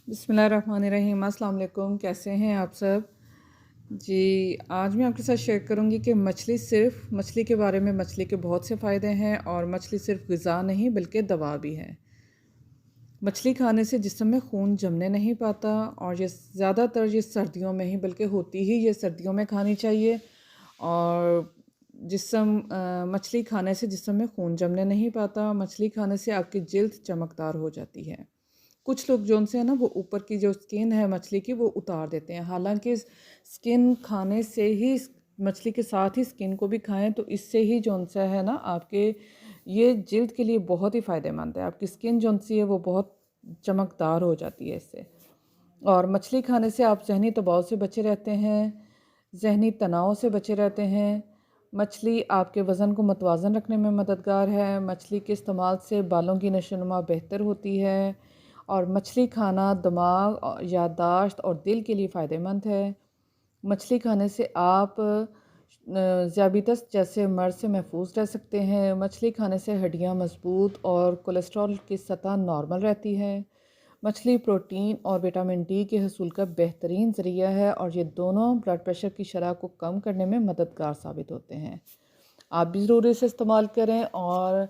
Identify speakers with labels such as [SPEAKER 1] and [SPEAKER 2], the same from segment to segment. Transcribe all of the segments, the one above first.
[SPEAKER 1] बिस्मिल्लाहिर्रहमानिर्रहीम। अस्सलाम वालेकुम। कैसे हैं आप सब जी। आज मैं आपके साथ शेयर करूंगी कि मछली के बारे में। मछली के बहुत से फ़ायदे हैं और मछली सिर्फ ग़िज़ा नहीं बल्कि दवा भी है। मछली खाने से जिस्म में खून जमने नहीं पाता और ये ज़्यादातर ये सर्दियों में ही बल्कि होती ही ये सर्दियों में खानी चाहिए। और मछली खाने से जिस्म में खून जमने नहीं पाता। मछली खाने से आपकी जिल्द चमकदार हो जाती है। कुछ लोग जो उनसे है ना, वो ऊपर की जो स्किन है मछली की वो उतार देते हैं। हालांकि स्किन खाने से ही, मछली के साथ ही स्किन को भी खाएं तो इससे ही जो उनसे है ना, आपके ये जिल्द के लिए बहुत ही फ़ायदेमंद है। आपकी स्किन जो उनसी है वो बहुत चमकदार हो जाती है इससे। और मछली खाने से आप जहनी दबाव से बचे रहते हैं, जहनी तनाव से बचे रहते हैं। मछली आपके वज़न को मतवाज़न रखने में मददगार है। मछली के इस्तेमाल से बालों की नशोनुमा बेहतर होती है। और मछली खाना दिमाग, याददाश्त और दिल के लिए फ़ायदेमंद है। मछली खाने से आप ज़ियाबितस जैसे मर्ज़ से महफूज रह सकते हैं। मछली खाने से हड्डियाँ मजबूत और कोलेस्ट्रॉल की सतह नॉर्मल रहती है। मछली प्रोटीन और विटामिन डी के हसूल का बेहतरीन ज़रिया है और ये दोनों ब्लड प्रेशर की शरह को कम करने में मददगार साबित होते हैं। आप भी ज़रूर इसे इस्तेमाल करें और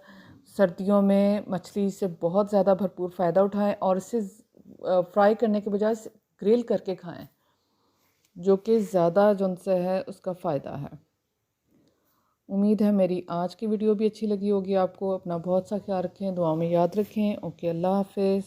[SPEAKER 1] सर्दियों में मछली से बहुत ज़्यादा भरपूर फ़ायदा उठाएं और इसे फ्राई करने के बजाय ग्रिल करके खाएं, जो कि ज़्यादा जो उनसे है उसका फ़ायदा है। उम्मीद है मेरी आज की वीडियो भी अच्छी लगी होगी आपको। अपना बहुत सा ख्याल रखें, दुआ में याद रखें। ओके, अल्लाह हाफ़िज़।